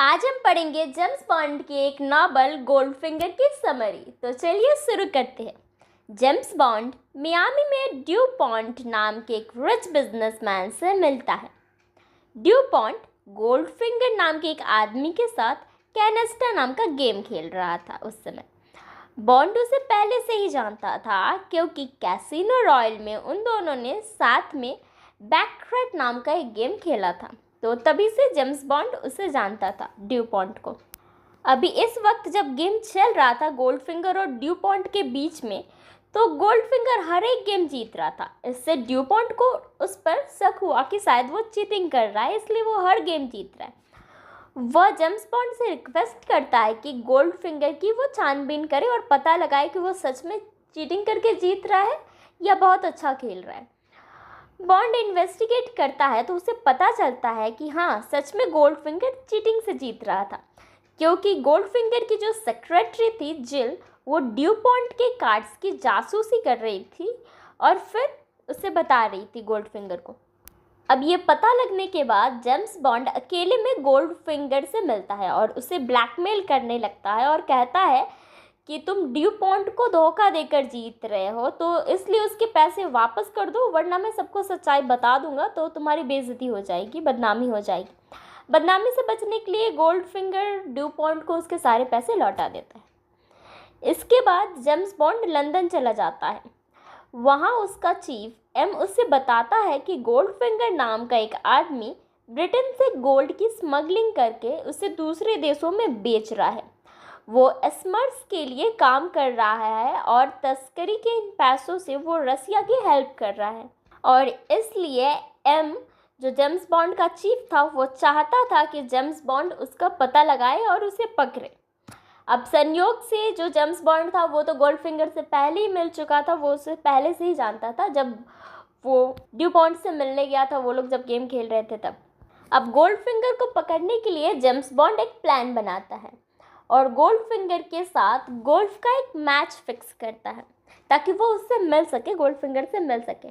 आज हम पढ़ेंगे जेम्स बॉन्ड की एक नॉवल गोल्डफिंगर की समरी। तो चलिए शुरू करते हैं। जेम्स बॉन्ड मियामी में ड्यू पॉन्ट नाम के एक रिच बिजनेसमैन से मिलता है। ड्यू पॉन्ट गोल्डफिंगर नाम के एक आदमी के साथ कैनेस्टा नाम का गेम खेल रहा था। उस समय बॉन्ड उसे पहले से ही जानता था, क्योंकि कैसीनो रॉयल में उन दोनों ने साथ में बैकट्रैक नाम का एक गेम खेला था। तो तभी से जेम्स बॉन्ड उसे जानता था, ड्यू पॉन्ट को। अभी इस वक्त जब गेम चल रहा था गोल्डफिंगर और ड्यू पॉन्ट के बीच में, तो गोल्डफिंगर हर एक गेम जीत रहा था। इससे ड्यू पॉन्ट को उस पर शक हुआ कि शायद वो चीटिंग कर रहा है, इसलिए वो हर गेम जीत रहा है। वह जेम्स बॉन्ड से रिक्वेस्ट करता है कि गोल्डफिंगर की वो छानबीन करे और पता लगाए कि वो सच में चीटिंग करके जीत रहा है या बहुत अच्छा खेल रहा है। बॉन्ड इन्वेस्टिगेट करता है तो उसे पता चलता है कि हाँ, सच में गोल्डफिंगर चीटिंग से जीत रहा था, क्योंकि गोल्डफिंगर की जो सेक्रेटरी थी जिल, वो ड्यू पॉन्ट के कार्ड्स की जासूसी कर रही थी और फिर उसे बता रही थी गोल्डफिंगर को। अब ये पता लगने के बाद जेम्स बॉन्ड अकेले में गोल्डफिंगर से मिलता है और उसे ब्लैकमेल करने लगता है और कहता है कि तुम ड्यू पॉन्ट को धोखा देकर जीत रहे हो, तो इसलिए उसके पैसे वापस कर दो, वरना मैं सबको सच्चाई बता दूंगा तो तुम्हारी बेइज्जती हो जाएगी, बदनामी हो जाएगी। बदनामी से बचने के लिए गोल्डफिंगर ड्यू पॉन्ट को उसके सारे पैसे लौटा देता है। इसके बाद जेम्स बॉन्ड लंदन चला जाता है। वहाँ उसका चीफ एम उसे बताता है कि गोल्डफिंगर नाम का एक आदमी ब्रिटेन से गोल्ड की स्मगलिंग करके उसे दूसरे देशों में बेच रहा है। वो एस्मर्स के लिए काम कर रहा है और तस्करी के इन पैसों से वो रसिया की हेल्प कर रहा है, और इसलिए एम, जो जेम्स बॉन्ड का चीफ था, वो चाहता था कि जेम्स बॉन्ड उसका पता लगाए और उसे पकड़े। अब संयोग से जो जेम्स बॉन्ड था वो तो गोल्डफिंगर से पहले ही मिल चुका था, वो उसे पहले से ही जानता था। जब वो ड्यू पॉन्ट से मिलने गया था, वो लोग जब गेम खेल रहे थे तब। अब गोल्डफिंगर को पकड़ने के लिए जेम्स बॉन्ड एक प्लान बनाता है और गोल्डफिंगर के साथ गोल्फ का एक मैच फिक्स करता है ताकि वो उससे मिल सके, गोल्डफिंगर से मिल सके।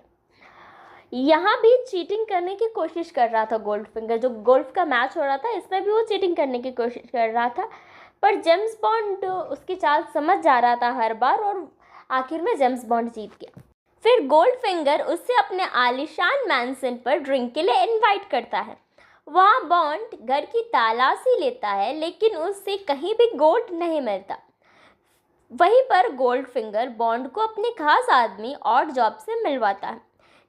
यहाँ भी चीटिंग करने की कोशिश कर रहा था गोल्डफिंगर। जो गोल्फ का मैच हो रहा था, इसमें भी वो चीटिंग करने की कोशिश कर रहा था, पर जेम्स बॉन्ड उसकी चाल समझ जा रहा था हर बार, और आखिर में जेम्स बॉन्ड जीत गया। फिर गोल्डफिंगर उससे अपने आलीशान मैंसन पर ड्रिंक के लिए इनवाइट करता है। वहाँ बॉन्ड घर की तलाशी लेता है, लेकिन उससे कहीं भी गोल्ड नहीं मिलता। वहीं पर गोल्डफिंगर बॉन्ड को अपने खास आदमी ऑड जॉब से मिलवाता है।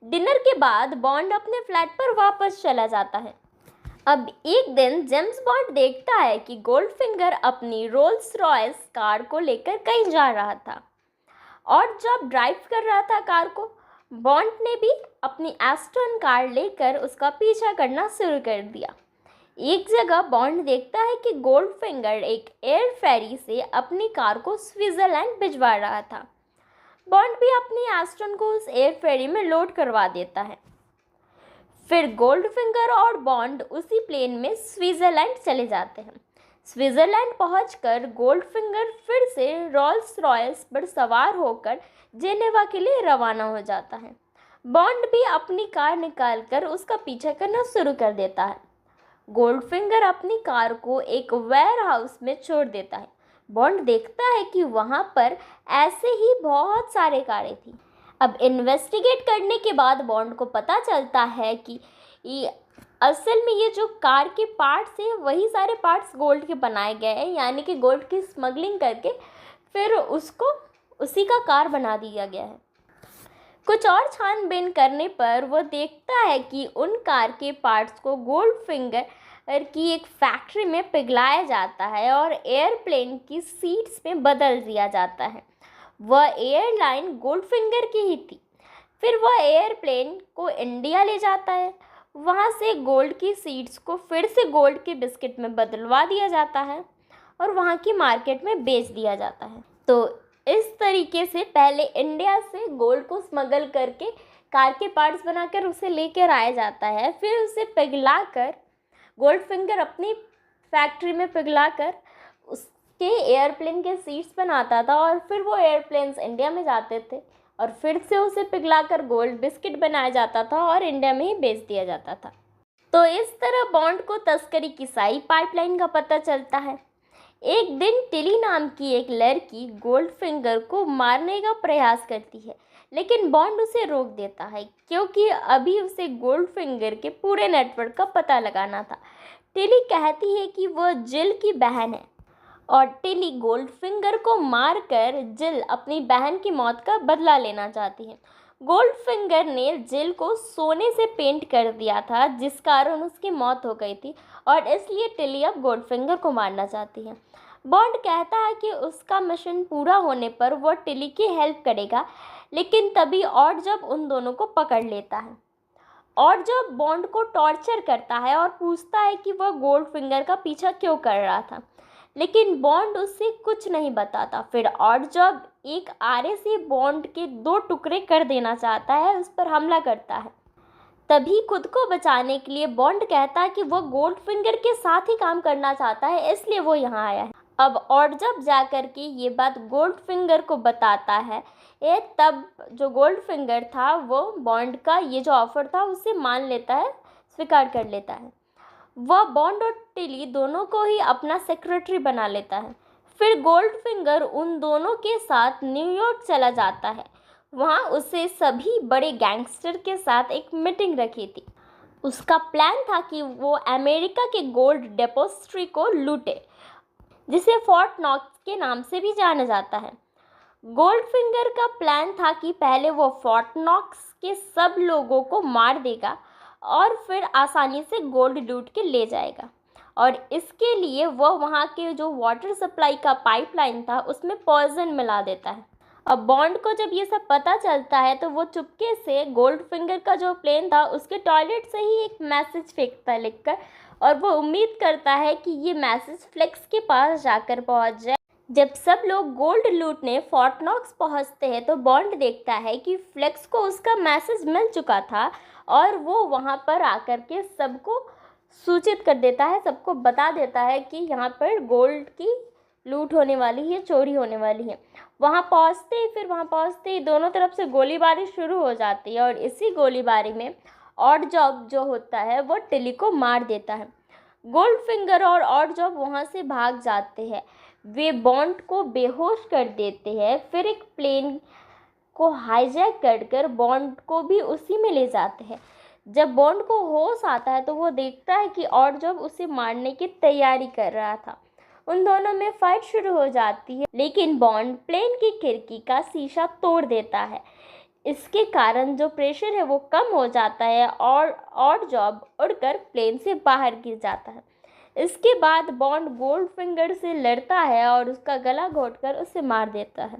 डिनर के बाद बॉन्ड अपने फ्लैट पर वापस चला जाता है। अब एक दिन जेम्स बॉन्ड देखता है कि गोल्डफिंगर अपनी रोल्स रॉयस कार को लेकर कहीं जा रहा था और जब ड्राइव कर रहा था कार को, बॉन्ड ने भी अपनी एस्टन कार लेकर उसका पीछा करना शुरू कर दिया। एक जगह बॉन्ड देखता है कि गोल्डफिंगर एक एयर फेरी से अपनी कार को स्विट्जरलैंड भिजवा रहा था। बॉन्ड भी अपनी एस्टन को उस एयर फेरी में लोड करवा देता है। फिर गोल्डफिंगर और बॉन्ड उसी प्लेन में स्विट्जरलैंड चले जाते हैं। स्विट्जरलैंड पहुंचकर गोल्डफिंगर फिर से रोल्स रॉयस पर सवार होकर जेनेवा के लिए रवाना हो जाता है। बॉन्ड भी अपनी कार निकालकर उसका पीछा करना शुरू कर देता है। गोल्डफिंगर अपनी कार को एक वेयर हाउस में छोड़ देता है। बॉन्ड देखता है कि वहाँ पर ऐसे ही बहुत सारे कारें थी। अब इन्वेस्टिगेट करने के बाद बॉन्ड को पता चलता है कि असल में ये जो कार के पार्ट्स हैं, वही सारे पार्ट्स गोल्ड के बनाए गए हैं, यानी कि गोल्ड की स्मगलिंग करके फिर उसको उसी का कार बना दिया गया है। कुछ और छानबीन करने पर वो देखता है कि उन कार के पार्ट्स को गोल्डफिंगर की एक फैक्ट्री में पिघलाया जाता है और एयरप्लेन की सीट्स में बदल दिया जाता है। वह एयरलाइन गोल्डफिंगर की ही थी। फिर वह एयरप्लेन को इंडिया ले जाता है। वहाँ से गोल्ड की सीड्स को फिर से गोल्ड के बिस्किट में बदलवा दिया जाता है और वहाँ की मार्केट में बेच दिया जाता है। तो इस तरीके से पहले इंडिया से गोल्ड को स्मगल करके कार के पार्ट्स बनाकर उसे लेकर आया जाता है। फिर उसे पिघलाकर गोल्डफिंगर अपनी फैक्ट्री में पिघलाकर उसके एयरप्लेन के सीट्स बनाता था, और फिर वो एयरप्लेन्स इंडिया में जाते थे और फिर से उसे पिघलाकर गोल्ड बिस्किट बनाया जाता था और इंडिया में ही बेच दिया जाता था। तो इस तरह बॉन्ड को तस्करी की सही पाइपलाइन का पता चलता है। एक दिन टिली नाम की एक लड़की गोल्डफिंगर को मारने का प्रयास करती है, लेकिन बॉन्ड उसे रोक देता है क्योंकि अभी उसे गोल्डफिंगर के पूरे नेटवर्क का पता लगाना था। टिली कहती है कि वह जिल की बहन है और टिली गोल्डफिंगर को मारकर जिल अपनी बहन की मौत का बदला लेना चाहती है। गोल्डफिंगर ने जिल को सोने से पेंट कर दिया था, जिस कारण उसकी मौत हो गई थी और इसलिए टिली अब गोल्डफिंगर को मारना चाहती है। बॉन्ड कहता है कि उसका मिशन पूरा होने पर वह टिली की हेल्प करेगा, लेकिन तभी और जब उन दोनों को पकड़ लेता है और जब बॉन्ड को टॉर्चर करता है और पूछता है कि वह गोल्डफिंगर का पीछा क्यों कर रहा था, लेकिन बॉन्ड उससे कुछ नहीं बताता। फिर और जब एक आरे से बॉन्ड के 2 टुकड़े कर देना चाहता है, उस पर हमला करता है। तभी खुद को बचाने के लिए बॉन्ड कहता है कि वह गोल्डफिंगर के साथ ही काम करना चाहता है, इसलिए वो यहाँ आया है। अब और जब जाकर के ये बात गोल्डफिंगर को बताता है, तब जो गोल्डफिंगर था वो बॉन्ड का ये जो ऑफर था उसे मान लेता है, स्वीकार कर लेता है। वह बॉन्ड और टिली दोनों को ही अपना सेक्रेटरी बना लेता है। फिर गोल्डफिंगर उन दोनों के साथ न्यूयॉर्क चला जाता है। वहाँ उसे सभी बड़े गैंगस्टर के साथ एक मीटिंग रखी थी। उसका प्लान था कि वो अमेरिका के गोल्ड डिपॉजिटरी को लूटे, जिसे फोर्ट नॉक्स के नाम से भी जाना जाता है। गोल्डफिंगर का प्लान था कि पहले वो फोर्ट नॉक्स के सब लोगों को मार देगा और फिर आसानी से गोल्ड लूट के ले जाएगा, और इसके लिए वह वहाँ के जो वाटर सप्लाई का पाइपलाइन था उसमें पॉइजन मिला देता है। अब बॉन्ड को जब ये सब पता चलता है तो वो चुपके से गोल्डफिंगर का जो प्लेन था उसके टॉयलेट से ही एक मैसेज फेंकता है लिखकर, और वो उम्मीद करता है कि ये मैसेज फ्लेक्स के पास जाकर पहुँच जाए। जब सब लोग गोल्ड लूटने फोर्ट नॉक्स पहुँचते हैं तो बॉन्ड देखता है कि फ्लेक्स को उसका मैसेज मिल चुका था और वो वहाँ पर आकर के सबको सूचित कर देता है, सबको बता देता है कि यहाँ पर गोल्ड की लूट होने वाली है, चोरी होने वाली है। वहाँ पहुँचते ही दोनों तरफ से गोलीबारी शुरू हो जाती है और इसी गोलीबारी में ऑड जॉब जो होता है वो टिली को मार देता है। गोल्डफिंगर और ऑड जॉब वहाँ से भाग जाते हैं। वे बॉन्ड को बेहोश कर देते हैं, फिर एक प्लेन को हाईजैक कर बॉन्ड को भी उसी में ले जाते हैं। जब बॉन्ड को होश आता है तो वो देखता है कि ऑड जॉब उसे मारने की तैयारी कर रहा था। उन दोनों में फाइट शुरू हो जाती है, लेकिन बॉन्ड प्लेन की खिड़की का शीशा तोड़ देता है। इसके कारण जो प्रेशर है वो कम हो जाता है और ऑड जॉब उड़कर प्लेन से बाहर गिर जाता है। इसके बाद बॉन्ड गोल्डफिंगर से लड़ता है और उसका गला घोंटकर उसे मार देता है।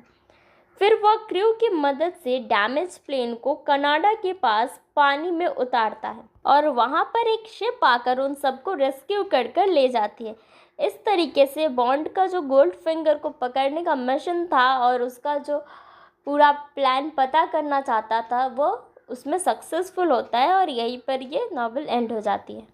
फिर वह क्रू की मदद से डैमेज प्लेन को कनाडा के पास पानी में उतारता है और वहां पर एक शिप आकर उन सबको रेस्क्यू कर ले जाती है। इस तरीके से बॉन्ड का जो गोल्डफिंगर को पकड़ने का मिशन था और उसका जो पूरा प्लान पता करना चाहता था वो उसमें सक्सेसफुल होता है और यहीं पर ये नॉवेल एंड हो जाती है।